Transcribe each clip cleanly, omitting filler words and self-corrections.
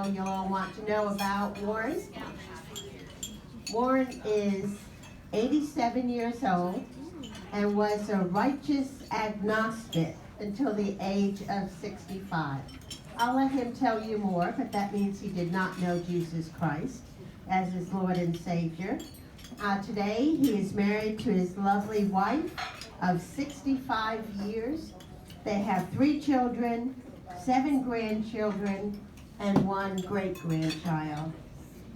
know you'll all want to know about Warren. Warren is 87 years old and was a righteous agnostic until the age of 65. I'll let him tell you more, but that means he did not know Jesus Christ as his Lord and Savior. Today, he is married to his lovely wife of 65 years. They have 3 children, 7 grandchildren, and 1 great-grandchild.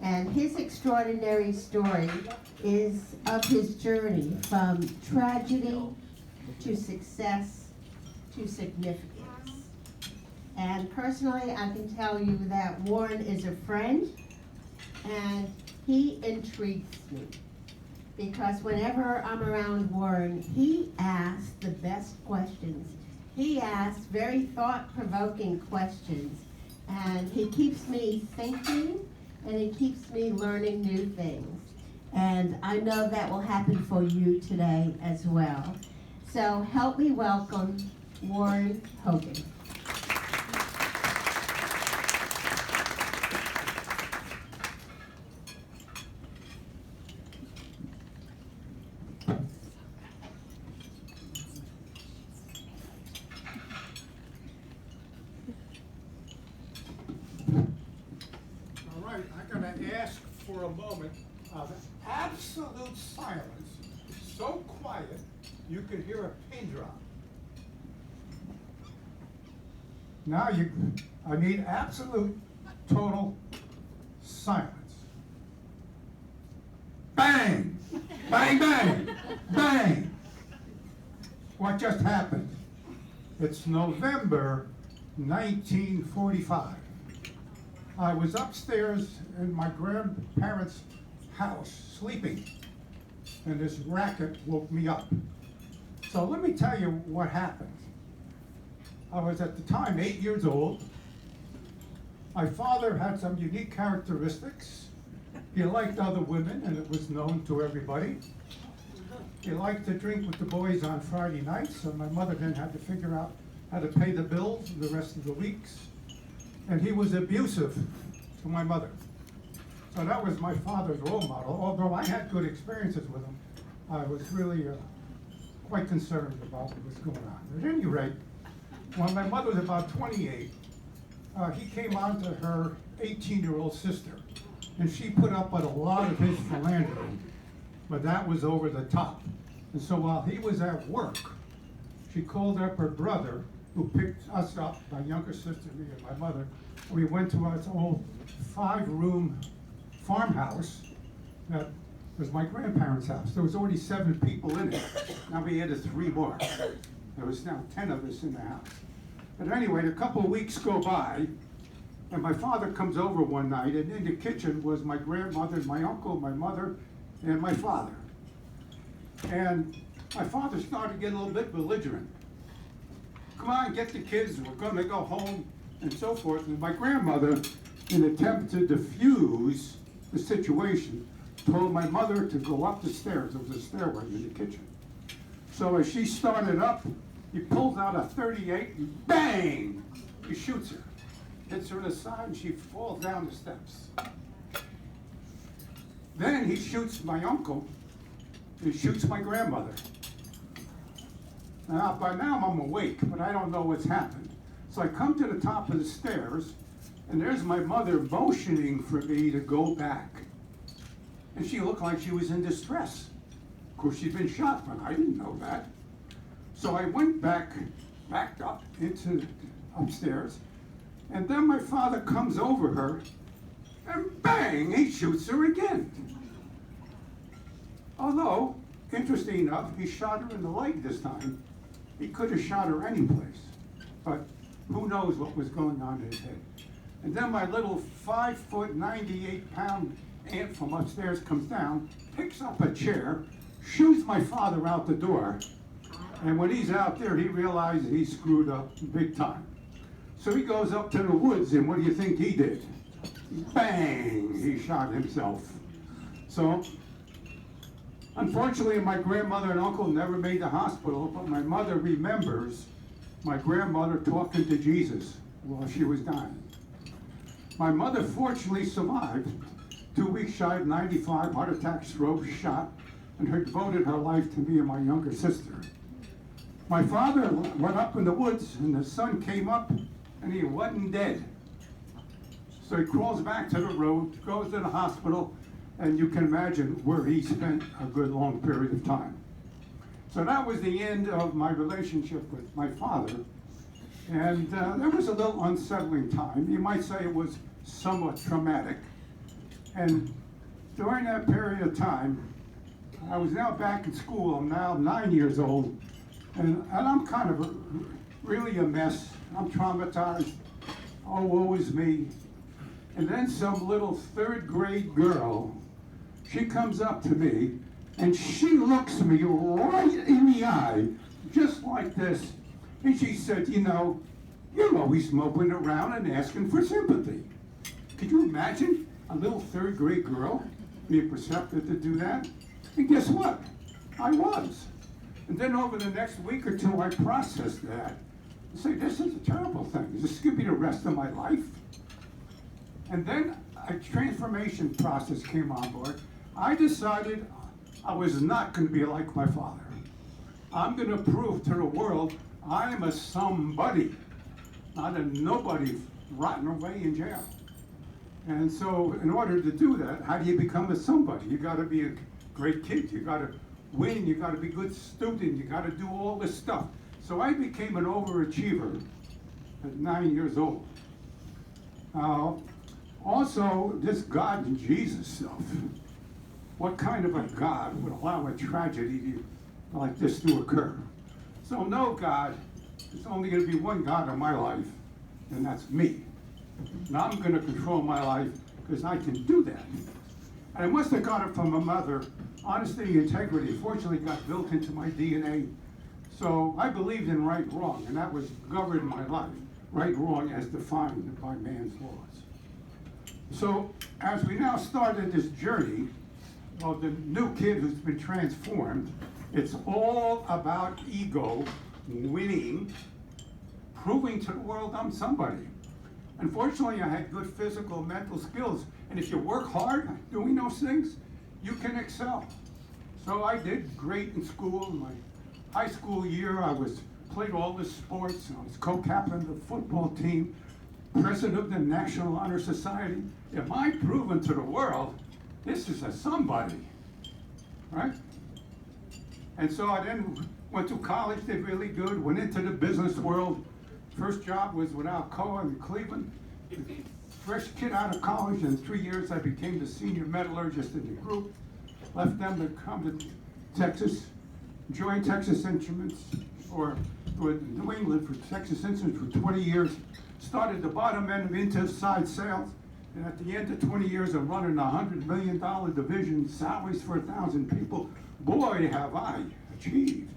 And his extraordinary story is of his journey from tragedy to success to significance. And personally, I can tell you that Warren is a friend, and he intrigues me. Because whenever I'm around Warren, he asks the best questions. He asks very thought-provoking questions. And he keeps me thinking, and he keeps me learning new things. And I know that will happen for you today as well. So help me welcome Warren Hogan. I'm going to ask for a moment of absolute silence, so quiet you could hear a pin drop. Now I need absolute, total silence. Bang! Bang, bang! Bang! What just happened? It's November 1945. I was upstairs in my grandparents' house sleeping, and this racket woke me up. So let me tell you what happened. I was at the time 8 years old. My father had some unique characteristics. He liked other women, and it was known to everybody. He liked to drink with the boys on Friday nights, so my mother then had to figure out how to pay the bills the rest of the weeks. And he was abusive to my mother. So that was my father's role model. Although I had good experiences with him, I was really quite concerned about what was going on. At any rate, when my mother was about 28, he came on to her 18-year-old sister. And she put up with a lot of his philandering, but that was over the top. And so while he was at work, she called up her brother, who picked us up, my younger sister, me, and my mother. We went to our old 5-room farmhouse that was my grandparents' house. There was already 7 people in it. Now we added 3 more. There was now 10 of us in the house. But anyway, a couple of weeks go by, and my father comes over one night, and in the kitchen was my grandmother, my uncle, my mother, and my father. And my father started to get a little bit belligerent. Come on, get the kids, we're going to go home, and so forth. And my grandmother, in an attempt to diffuse the situation, told my mother to go up the stairs. There was a stairway in the kitchen. So as she started up, he pulls out a .38 and bang! He shoots her. Hits her in the side and she falls down the steps. Then he shoots my uncle. He shoots my grandmother. Now, by now I'm awake, but I don't know what's happened. So I come to the top of the stairs, and there's my mother motioning for me to go back. And she looked like she was in distress. Of course, she'd been shot, but I didn't know that. So I went backed up into upstairs, and then my father comes over her, and bang, he shoots her again. Although, interesting enough, he shot her in the leg this time. He could have shot her anyplace, but who knows what was going on in his head. And then my little 5-foot, 98-pound aunt from upstairs comes down, picks up a chair, shoots my father out the door, and when he's out there, he realizes he screwed up big time. So he goes up to the woods, and what do you think he did? Bang! He shot himself. So, unfortunately, my grandmother and uncle never made the hospital, but my mother remembers my grandmother talking to Jesus while she was dying. My mother fortunately survived 2 weeks shy of 95, heart attack, stroke, shot, and her devoted her life to me and my younger sister. My father went up in the woods, and the sun came up, and he wasn't dead. So he crawls back to the road, goes to the hospital, and you can imagine where he spent a good long period of time. So that was the end of my relationship with my father. And there was a little unsettling time. You might say it was somewhat traumatic. And during that period of time, I was now back in school. I'm now 9 years old. And I'm kind of really a mess. I'm traumatized. Oh, woe is me. And then some little third grade girl, she comes up to me and she looks me right in the eye, just like this. And she said, you know, you're always moping around and asking for sympathy. Could you imagine a little third grade girl being perceptive to do that? And guess what? I was. And then over the next week or two, I processed that. I say, this is a terrible thing. Is this going to be the rest of my life? And then a transformation process came on board. I decided I was not going to be like my father. I'm going to prove to the world I am a somebody, not a nobody rotting away in jail. And so in order to do that, how do you become a somebody? You got to be a great kid. You got to win. You got to be a good student. You got to do all this stuff. So I became an overachiever at 9 years old. Also, this God and Jesus stuff. What kind of a God would allow a tragedy like this to occur? So no, God, there's only going to be one God in my life, and that's me. Now I'm going to control my life because I can do that. And I must have got it from my mother. Honesty, integrity, fortunately got built into my DNA. So I believed in right, wrong, and that was governed my life. Right, wrong as defined by man's laws. So as we now started this journey of the new kid who's been transformed, it's all about ego, winning, proving to the world I'm somebody. Unfortunately, I had good physical, mental skills, and if you work hard doing those things, you can excel. So I did great in school. In my high school year, I played all the sports. I was co-captain of the football team, president of the National Honor Society. Am I proven to the world this is a somebody, right? And so I then went to college, did really good, went into the business world. First job was with Alcoa in Cleveland. Fresh kid out of college, in 3 years I became the senior metallurgist in the group. Left them to come to Texas, joined Texas Instruments, or New England for Texas Instruments for 20 years. Started the bottom end of inside sales. And at the end of 20 years of running a $100 million division, salaries for 1,000 people, boy, have I achieved.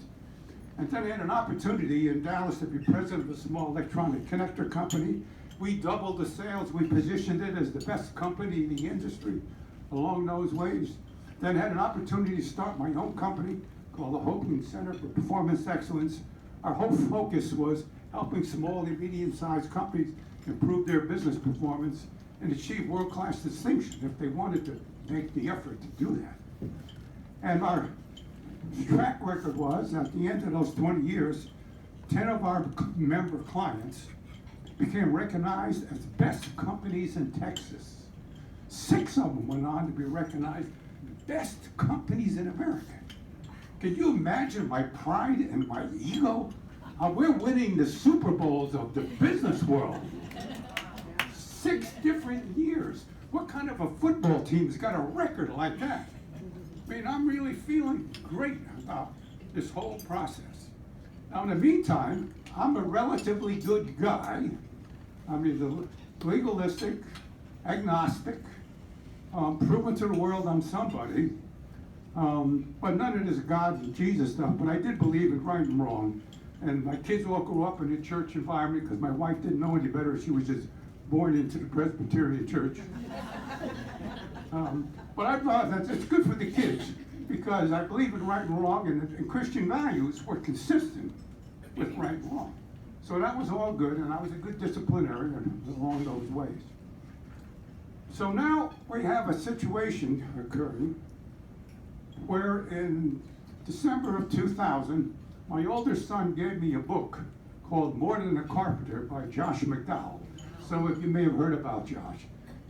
And then I had an opportunity in Dallas to be president of a small electronic connector company. We doubled the sales. We positioned it as the best company in the industry along those ways. Then had an opportunity to start my own company called the Hogan Center for Performance Excellence. Our whole focus was helping small and medium-sized companies improve their business performance and achieve world-class distinction if they wanted to make the effort to do that. And our track record was, at the end of those 20 years, 10 of our member clients became recognized as best companies in Texas. 6 of them went on to be recognized best companies in America. Can you imagine my pride and my ego? We're winning the Super Bowls of the business world. 6 different years. What kind of a football team's got a record like that? I mean, I'm really feeling great about this whole process. Now, in the meantime, I'm a relatively good guy. I mean, legalistic, agnostic, proven to the world I'm somebody. But none of this God and Jesus stuff. But I did believe in right and wrong. And my kids all grew up in a church environment because my wife didn't know any better. She was just born into the Presbyterian church. But I thought that it's good for the kids because I believe in right and wrong, and Christian values were consistent with right and wrong. So that was all good, and I was a good disciplinarian along those ways. So now we have a situation occurring where in December of 2000, my older son gave me a book called More Than a Carpenter by Josh McDowell. Some of you may have heard about Josh.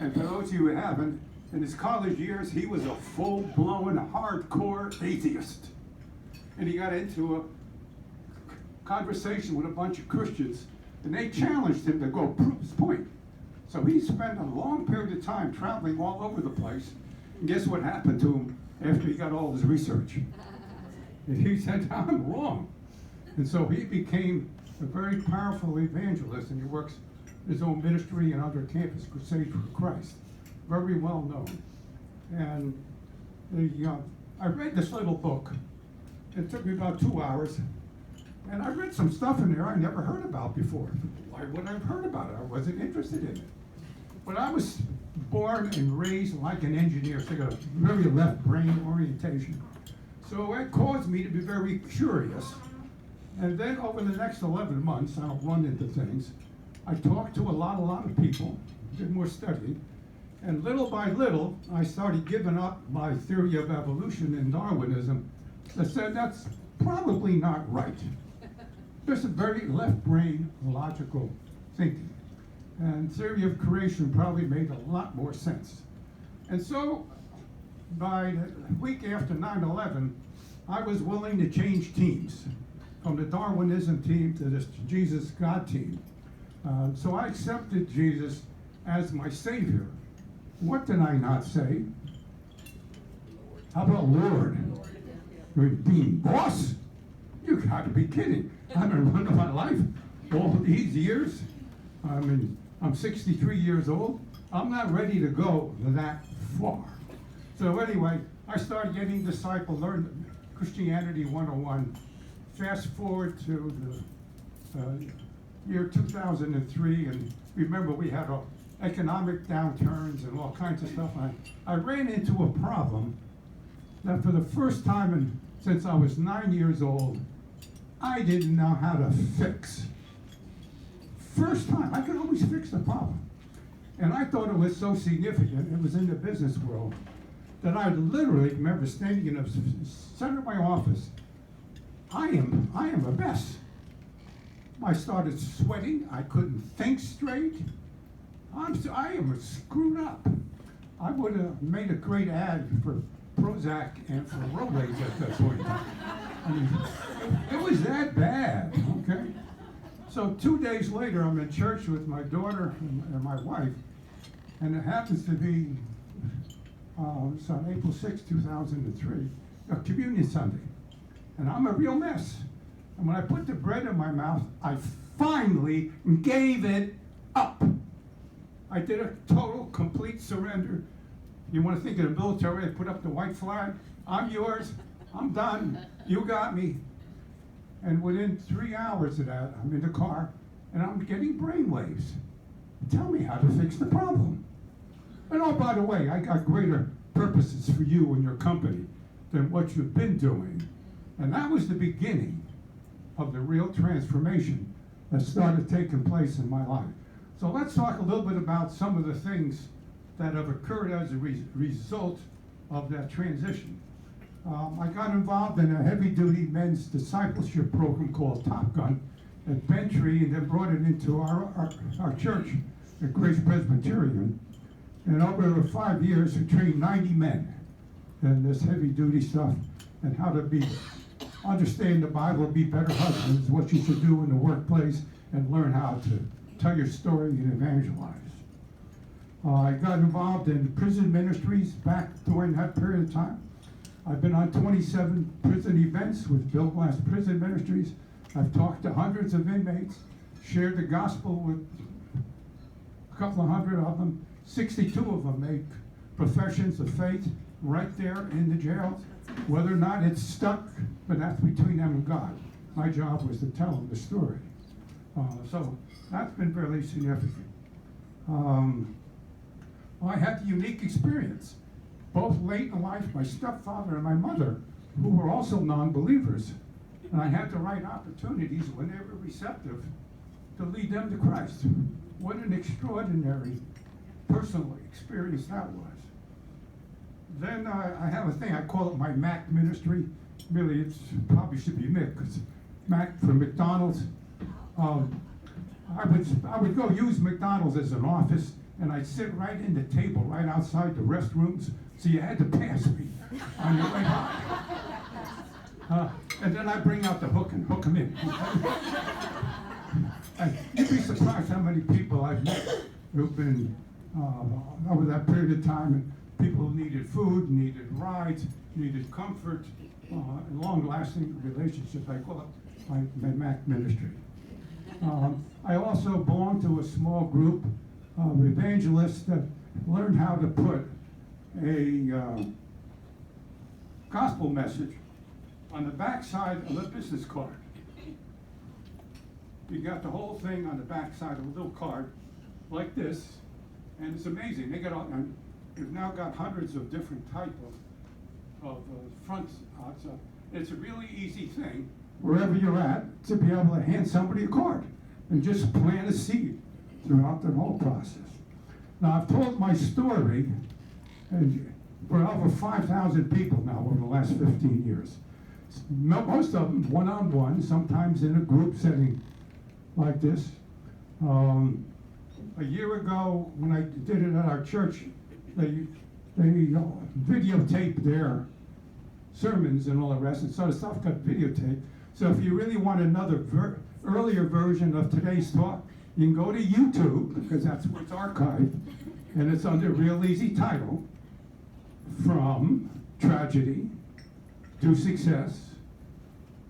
And for those of you who haven't, in his college years, he was a full-blown, hardcore atheist. And he got into a conversation with a bunch of Christians, and they challenged him to go prove his point. So he spent a long period of time traveling all over the place. And guess what happened to him after he got all his research? And he said, I'm wrong. And so he became a very powerful evangelist, and he works his own ministry and other campus crusade for Christ. Very well known. And I read this little book. It took me about 2 hours. And I read some stuff in there I never heard about before. Why would I have heard about it? I wasn't interested in it. But I was born and raised like an engineer, so I got a very left brain orientation. So it caused me to be very curious. And then over the next 11 months, I'll run into things. I talked to a lot of people, did more studying, and little by little, I started giving up my theory of evolution and Darwinism. I said that's probably not right. There's a very left brain logical thinking. And theory of creation probably made a lot more sense. And so by the week after 9/11, I was willing to change teams from the Darwinism team to this Jesus God team. So I accepted Jesus as my Savior. What did I not say? How about Lord? You're being boss? You gotta be kidding. I've been running my life all these years. I'm 63 years old. I'm not ready to go that far. So anyway, I started getting discipled, learned Christianity 101. Fast forward to the year 2003, and remember we had economic downturns and all kinds of stuff. I ran into a problem that for the first time since I was 9 years old, I didn't know how to fix. First time, I could always fix the problem. And I thought it was so significant, it was in the business world, that I literally remember standing in the center of my office. I am a mess. I started sweating, I couldn't think straight. I am screwed up. I would have made a great ad for Prozac and for Rolex at that point. I mean, it was that bad, okay? So 2 days later, I'm in church with my daughter and my wife, and it happens to be, it's on April 6, 2003, a communion Sunday. And I'm a real mess. And when I put the bread in my mouth, I finally gave it up. I did a total, complete surrender. You want to think of the military, I put up the white flag. I'm yours. I'm done. You got me. And within 3 hours of that, I'm in the car, and I'm getting brainwaves. Tell me how to fix the problem. And oh, by the way, I got greater purposes for you and your company than what you've been doing. And that was the beginning of the real transformation that started taking place in my life. So let's talk a little bit about some of the things that have occurred as a result of that transition. I got involved in a heavy-duty men's discipleship program called Top Gun at Bentry, and then brought it into our church at Grace Presbyterian. And over 5 years, we trained 90 men in this heavy-duty stuff and how to understand the Bible, be better husbands, what you should do in the workplace, and learn how to tell your story and evangelize. I got involved in prison ministries back during that period of time. I've been on 27 prison events with Bill Glass Prison Ministries. I've talked to hundreds of inmates, shared the gospel with a couple of hundred of them. 62 of them made professions of faith right there in the jail. Whether or not it's stuck, but that's between them and God. My job was to tell them the story. So that's been fairly significant. I had the unique experience. Both late in life, my stepfather and my mother, who were also non-believers, and I had the right opportunities when they were receptive to lead them to Christ. What an extraordinary personal experience that was. Then I have a thing, I call it my Mac ministry. Really, it's probably should be Mick, because Mac for McDonald's. I would go use McDonald's as an office, and I'd sit right in the table, right outside the restrooms, so you had to pass me on your way by. And then I bring out the hook and hook them in. And you'd be surprised how many people I've met who've been, over that period of time, and people who needed food, needed rides, needed comfort, and long-lasting relationships. I call it my Mac ministry. I also belong to a small group of evangelists that learned how to put a gospel message on the back side of a business card. You got the whole thing on the back side of a little card like this, and it's amazing. They've now got hundreds of different type of fronts. So it's a really easy thing, wherever you're at, to be able to hand somebody a card and just plant a seed throughout the whole process. Now, I've told my story and for over 5,000 people now over the last 15 years. Most of them one-on-one, sometimes in a group setting like this. A year ago, when I did it at our church, they videotaped their sermons and all the rest, and so the stuff got videotaped. So if you really want another earlier version of today's talk, you can go to YouTube, because that's where it's archived, and it's under a real easy title, From Tragedy to Success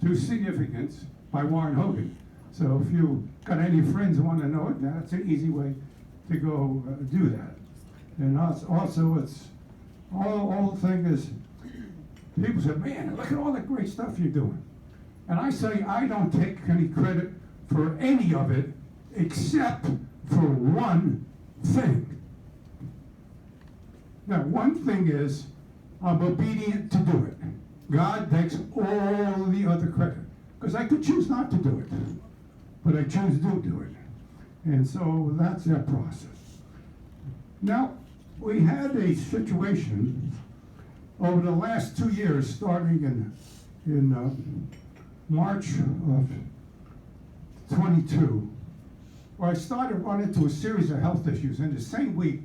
to Significance by Warren Hogan. So if you got any friends who want to know it, that's an easy way to go do that. And also it's, all the thing is, people say, man, look at all the great stuff you're doing. And I say, I don't take any credit for any of it, except for one thing. That one thing is, I'm obedient to do it. God takes all the other credit, because I could choose not to do it, but I choose to do it. And so that's that process. Now, we had a situation over the last 2 years, starting in March of 22, where I started running into a series of health issues. And the same week,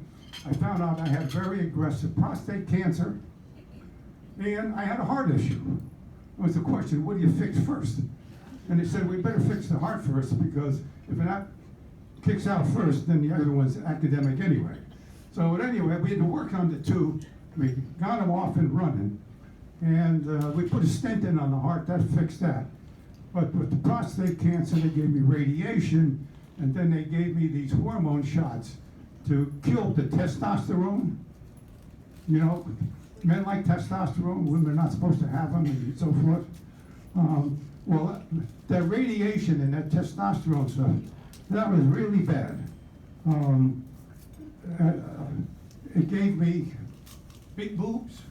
I found out I had very aggressive prostate cancer, and I had a heart issue. It was the question, what do you fix first? And they said, we better fix the heart first, because if that kicks out first, then the other one's academic anyway. So anyway, we had to work on the two. We got them off and running, and we put a stent in on the heart. That fixed that. But with the prostate cancer, they gave me radiation, and then they gave me these hormone shots to kill the testosterone. You know, men like testosterone, women are not supposed to have them, and so forth. Well, that radiation and that testosterone stuff, that was really bad. It gave me big boobs.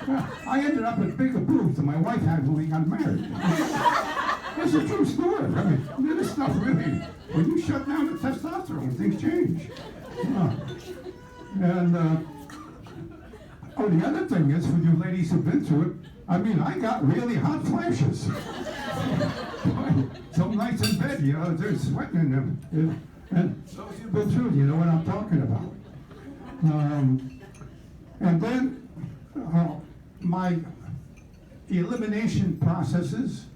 Yeah, I ended up with bigger boobs than my wife had when we got married. That's a true story. I mean, this stuff really, when you shut down the testosterone, things change. The other thing is, for you ladies who've been through it, I mean, I got really hot flashes. Some nights in bed, you know, they're sweating in them. And those who've been through it, you know what I'm talking about. And then my elimination processes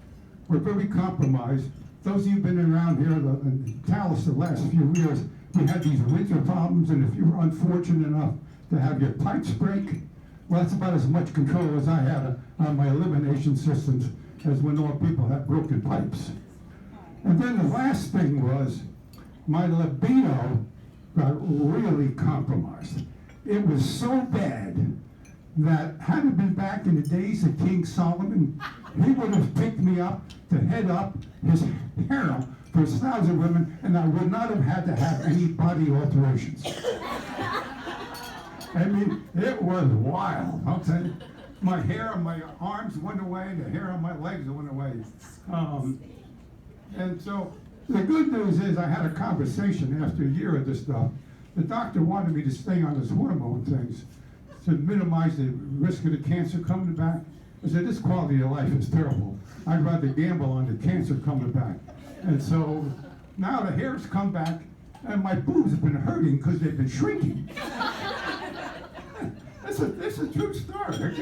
were very compromised. Those of you who've been around here in Dallas the last few years, we had these winter problems, and if you were unfortunate enough to have your pipes break, well, that's about as much control as I had on my elimination systems as when all people had broken pipes. And then the last thing was, my libido got really compromised. It was so bad that had it been back in the days of King Solomon, he would have picked me up to head up his harem for his 1,000 women, and I would not have had to have any body alterations. I mean, it was wild. I'll tell you. My hair on my arms went away, the hair on my legs went away. And so the good news is I had a conversation after a year of this stuff the doctor wanted me to stay on his hormone things to minimize the risk of the cancer coming back. I said, this quality of life is terrible. I'd rather gamble on the cancer coming back. And so now the hair's come back, and my boobs have been hurting because they've been shrinking. This is a true story.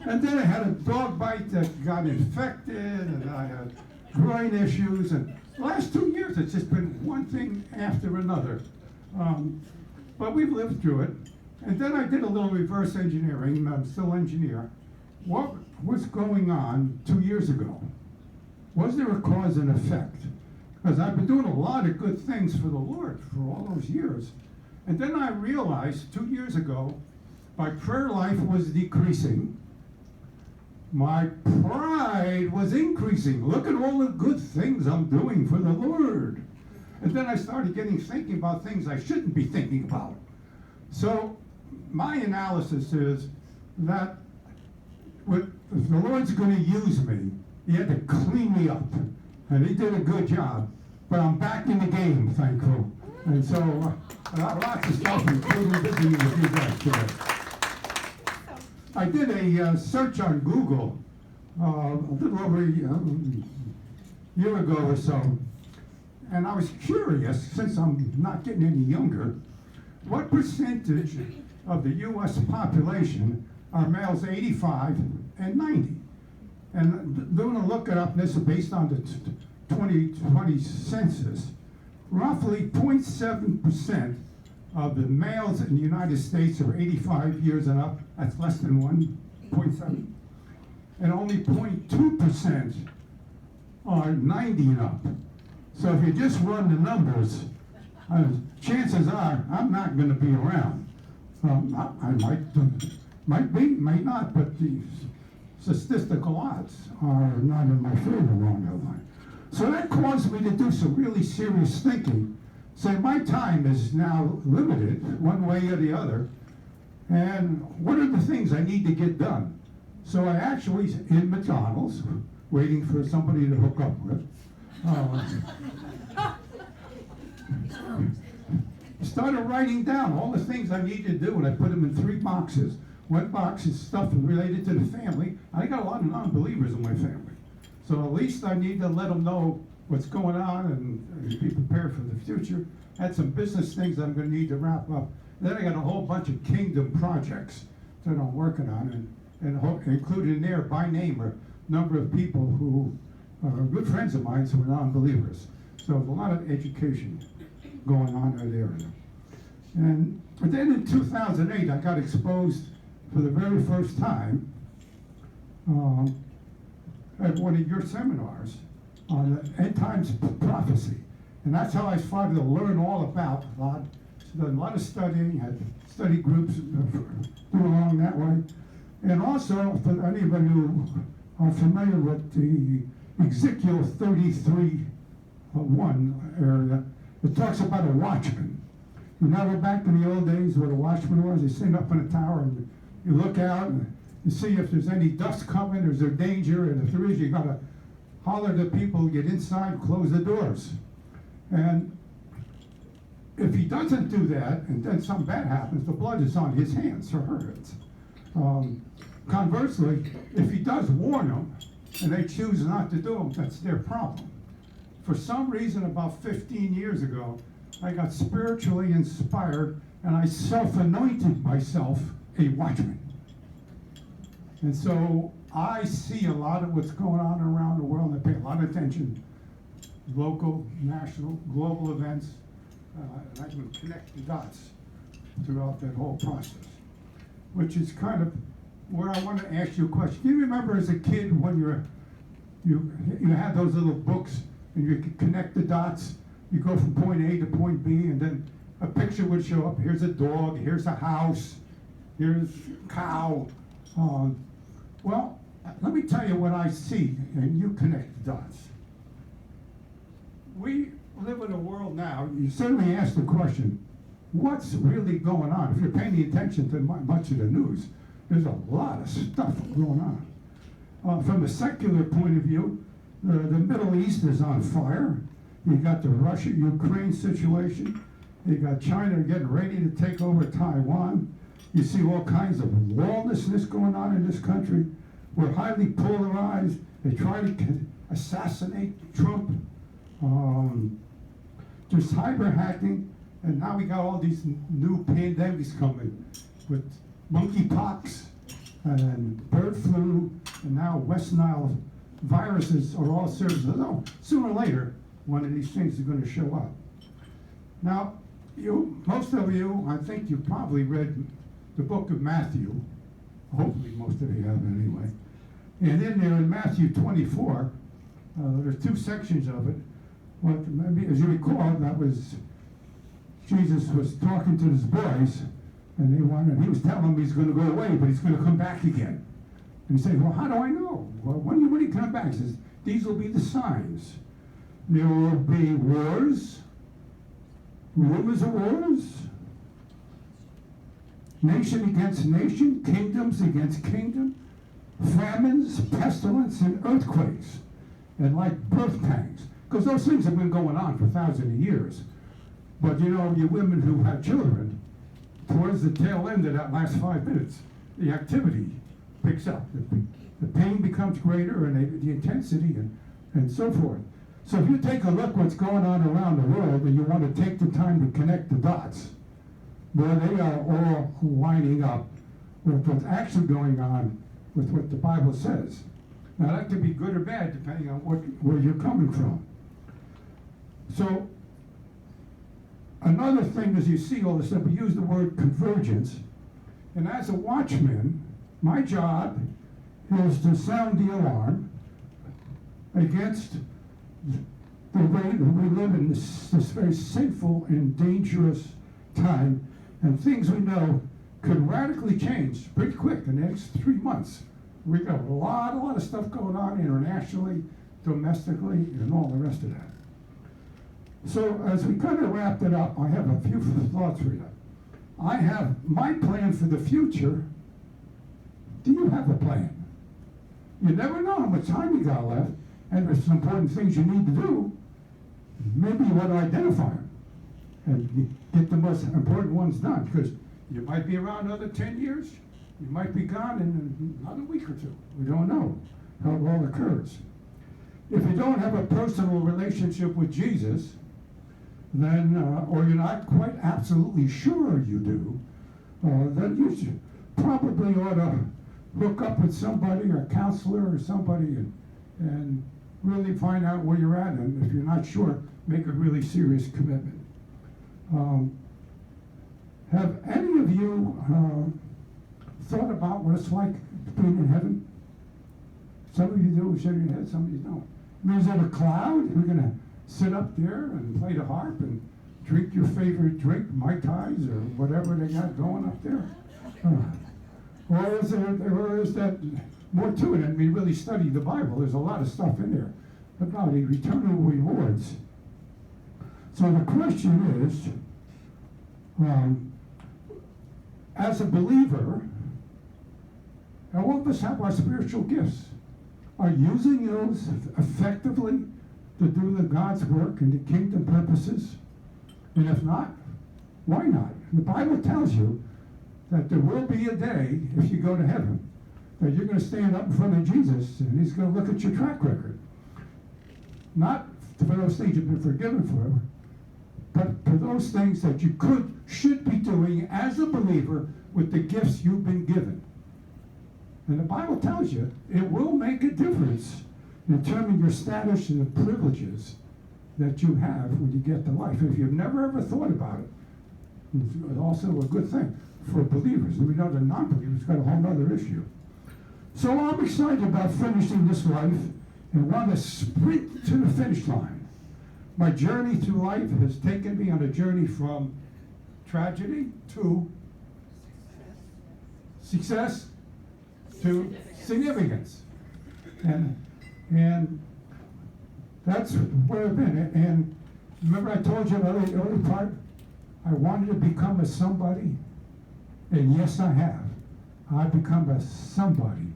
And then I had a dog bite that got infected, and I had groin issues, and the last 2 years it's just been one thing after another. But we've lived through it. And then I did a little reverse engineering. I'm still an engineer. What was going on 2 years ago? Was there a cause and effect? Because I've been doing a lot of good things for the Lord for all those years. And then I realized 2 years ago, my prayer life was decreasing. My pride was increasing. Look at all the good things I'm doing for the Lord. And then I started thinking about things I shouldn't be thinking about. So my analysis is that if the Lord's going to use me, he had to clean me up. And he did a good job. But I'm back in the game, thankful. And so lots of stuff, including visiting with you guys today. I did a search on Google a little over a year ago or so, and I was curious, since I'm not getting any younger, what percentage of the U.S. population are males 85 and 90? And doing a look it up, and this is based on the 2020 census, roughly 0.7% of the males in the United States are 85 years and up. That's less than 1.7. And only 0.2% are 90 and up. So if you just run the numbers, chances are I'm not going to be around. I might be, might not, but the statistical odds are not in my favor along that line. So that caused me to do some really serious thinking. Say, my time is now limited, one way or the other, and what are the things I need to get done? So I actually, in McDonald's, waiting for somebody to hook up with, started writing down all the things I need to do, and I put them in 3 boxes. One box is stuff related to the family. I got a lot of non-believers in my family. So at least I need to let them know what's going on and be prepared for the future. Had some business things I'm going to need to wrap up. Then I got a whole bunch of kingdom projects that I'm working on, and included in there by name are a number of people who are good friends of mine who are non-believers. So there's a lot of education going on in that area. And then in 2008, I got exposed for the very first time at one of your seminars on the end times prophecy. And that's how I started to learn all about God. Done a lot of studying, had study groups doing along that way. And also, for anybody who are familiar with the Ezekiel 33:1 area, it talks about a watchman. You know, back in the old days, what a watchman was, they sit up in a tower and you look out and you see if there's any dust coming, is there danger, and if there is, you gotta holler to people, get inside, close the doors. And if he doesn't do that, and then something bad happens, the blood is on his hands or her hands. Conversely, if he does warn them, and they choose not to do them, that's their problem. For some reason, about 15 years ago, I got spiritually inspired, and I self-anointed myself a watchman. And so I see a lot of what's going on around the world, and I pay a lot of attention, local, national, global events, and I can connect the dots throughout that whole process, which is kind of where I want to ask you a question. Do you remember as a kid when you had those little books and you could connect the dots? You go from point A to point B, and then a picture would show up. Here's a dog, here's a house, here's a cow. Well, let me tell you what I see, and you connect the dots. We live in a world now, you certainly ask the question, what's really going on? If you're paying attention to much of the news, there's a lot of stuff going on. From a secular point of view, the Middle East is on fire. You got the Russia-Ukraine situation. You got China getting ready to take over Taiwan. You see all kinds of lawlessness going on in this country. We're highly polarized. They try to assassinate Trump. There's cyber hacking, and now we got all these new pandemics coming with monkeypox and bird flu, and now West Nile viruses are all serious. No, sooner or later, one of these things is going to show up. Now, most of you, I think you've probably read the book of Matthew. Hopefully most of you have anyway. And in there in Matthew 24, there's two sections of it. What, maybe, as you recall, that was Jesus was talking to his boys, and he was telling them he's going to go away, but he's going to come back again. And he said, well, how do I know? Well, when he comes back, he says, these will be the signs. There will be wars, rumors of wars, nation against nation, kingdoms against kingdom, famines, pestilence, and earthquakes, and like birth pangs. Because those things have been going on for thousands of years. But you know, you women who have children, towards the tail end of that last 5 minutes, the activity picks up. The pain becomes greater, and the intensity, and so forth. So if you take a look what's going on around the world, and you want to take the time to connect the dots, well, they are all lining up with what's actually going on with what the Bible says. Now that could be good or bad depending on where you're coming from. So another thing is you see all this stuff, we use the word convergence, and as a watchman, my job is to sound the alarm against the way that we live in this very sinful and dangerous time, and things we know could radically change pretty quick in the next 3 months. We got a lot of stuff going on internationally, domestically, and all the rest of that. So as we kind of wrapped it up, I have a few thoughts for you. I have my plan for the future. Do you have a plan? You never know how much time you got left, and there's some important things you need to do. Maybe you want to identify them and get the most important ones done, because you might be around another 10 years. You might be gone in another week or two. We don't know how it all occurs. If you don't have a personal relationship with Jesus, then, or you're not quite absolutely sure you do, then you should probably ought to hook up with somebody, or a counselor or somebody, and really find out where you're at. And if you're not sure, make a really serious commitment. Have any of you thought about what it's like being in heaven? Some of you do, shake your head, some of you don't. I mean, is there a cloud? You're going to sit up there and play the harp and drink your favorite drink, Mai Tais or whatever they got going up there? Or is that more to it? I mean, really study the Bible. There's a lot of stuff in there about the eternal rewards. So the question is, as a believer, all of us have our spiritual gifts. Are using those effectively to do the God's work and the kingdom purposes? And if not, why not? The Bible tells you that there will be a day, if you go to heaven, that you're going to stand up in front of Jesus and he's going to look at your track record. Not for those things you've been forgiven for, but for those things that you should be doing as a believer with the gifts you've been given. And the Bible tells you it will make a difference in terms of your status and the privileges that you have when you get to life. If you've never ever thought about it, it's also a good thing for believers. And we know the non-believers got a whole other issue. So I'm excited about finishing this life and want to sprint to the finish line. My journey through life has taken me on a journey from tragedy to success to significance. And that's where I've been. And remember I told you about the early part? I wanted to become a somebody. And yes, I have. I've become a somebody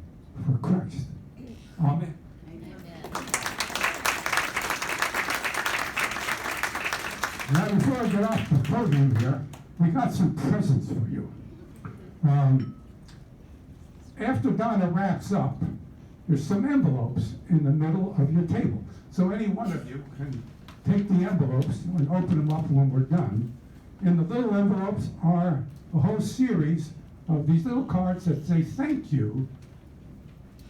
for Christ. Amen. Now, before I get off the podium here, we got some presents for you. After Donna wraps up, there's some envelopes in the middle of your table. So any one of you can take the envelopes and open them up when we're done. In the little envelopes are a whole series of these little cards that say thank you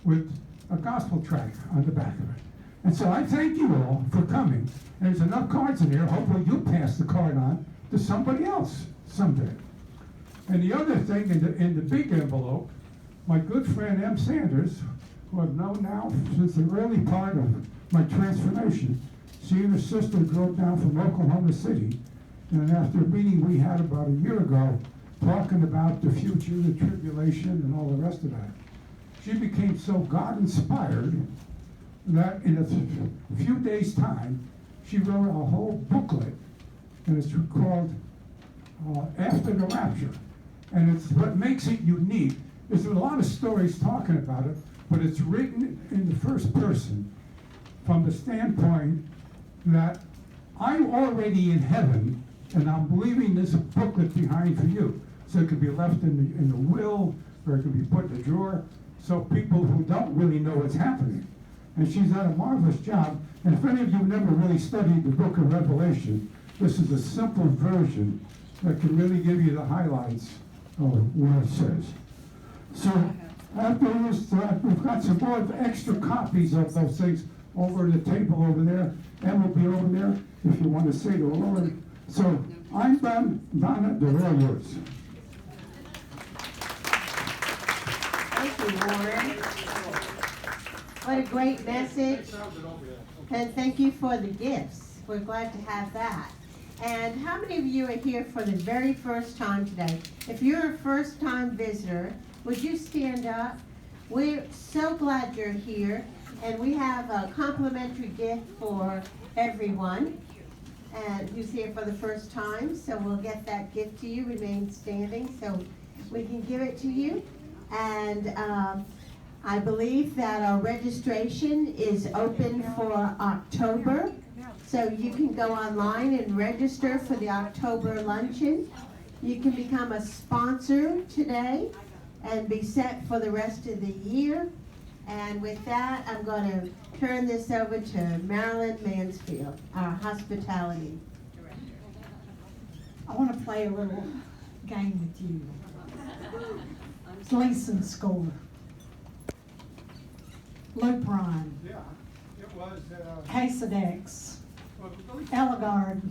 with a gospel tract on the back of it. And so I thank you all for coming. And there's enough cards in here, hopefully you'll pass the card on to somebody else someday. And the other thing in the big envelope, my good friend M. Sanders, who I've known now since the early part of my transformation, she and her sister drove down from Oklahoma City, and after a meeting we had about a year ago, talking about the future, the tribulation, and all the rest of that, she became so God-inspired that in a few days' time, she wrote a whole booklet, and it's called After the Rapture. And it's what makes it unique. There's a lot of stories talking about it, but it's written in the first person from the standpoint that I'm already in heaven, and I'm leaving this booklet behind for you. So it can be left in the will, or it can be put in the drawer, so people who don't really know what's happening. And she's done a marvelous job. And if any of you have never really studied the book of Revelation, this is a simple version that can really give you the highlights of what it says. So after this, we've got some more extra copies of those things over the table over there, and we'll be over there if you want to say the Lord. So I'm done. Donna, they're all yours. Thank you, Warren. What a great message. And thank you for the gifts. We're glad to have that. And how many of you are here for the very first time today? If you're a first-time visitor, would you stand up? We're so glad you're here. And we have a complimentary gift for everyone and who's here for the first time. So we'll get that gift to you. Remain standing so we can give it to you. And I believe that our registration is open for October. So you can go online and register for the October luncheon. You can become a sponsor today and be set for the rest of the year. And with that, I'm going to turn this over to Marilyn Mansfield, our hospitality director. I want to play a little game with you. Gleason score. Lupron. Yeah, it was. Casedex. Eligard.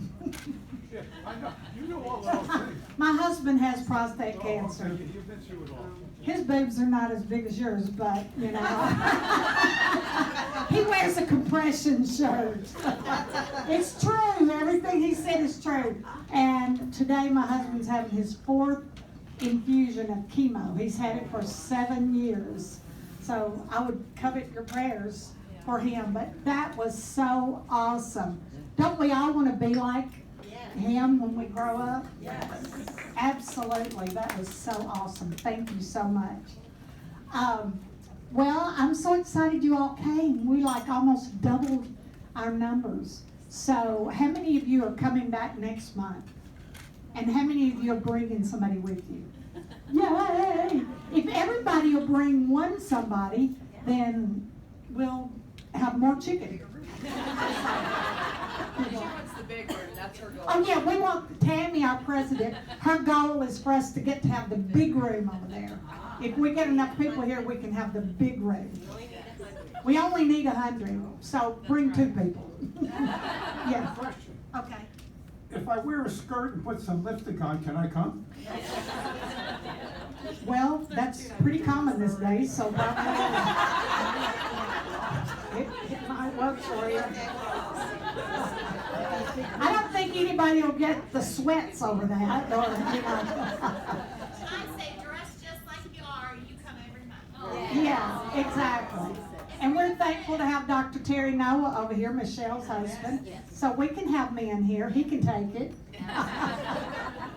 Yeah, I know. You know all those things. My husband has prostate cancer. Okay, you've been through it all. His boobs are not as big as yours, but, you know. He wears a compression shirt. It's true. Everything he said is true. And today my husband's having his 4th infusion of chemo. He's had it for 7 years. So I would covet your prayers for him. But that was so awesome. Don't we all want to be like him when we grow up? Yes. Absolutely. That was so awesome. Thank you so much. Well, I'm so excited you all came. We like almost doubled our numbers. So how many of you are coming back next month? And how many of you are bringing somebody with you? Yay! If everybody will bring somebody, then we'll have more chicken. She wants the big word, that's her goal. Oh yeah, we want Tammy, our president. Her goal is for us to get to have the big room over there. If we get enough people here, we can have the big room. We only need 100, so bring 2 people. Yeah. Question. Okay. If I wear a skirt and put some lipstick on, can I come? Well, that's pretty common these days, so it might work for you. I don't think anybody will get the sweats over that, or, you know. I say dress just like you are, you come every month. Yeah, exactly. And we're thankful to have Dr. Terry Noah over here, Michelle's husband. So we can have men here. He can take it.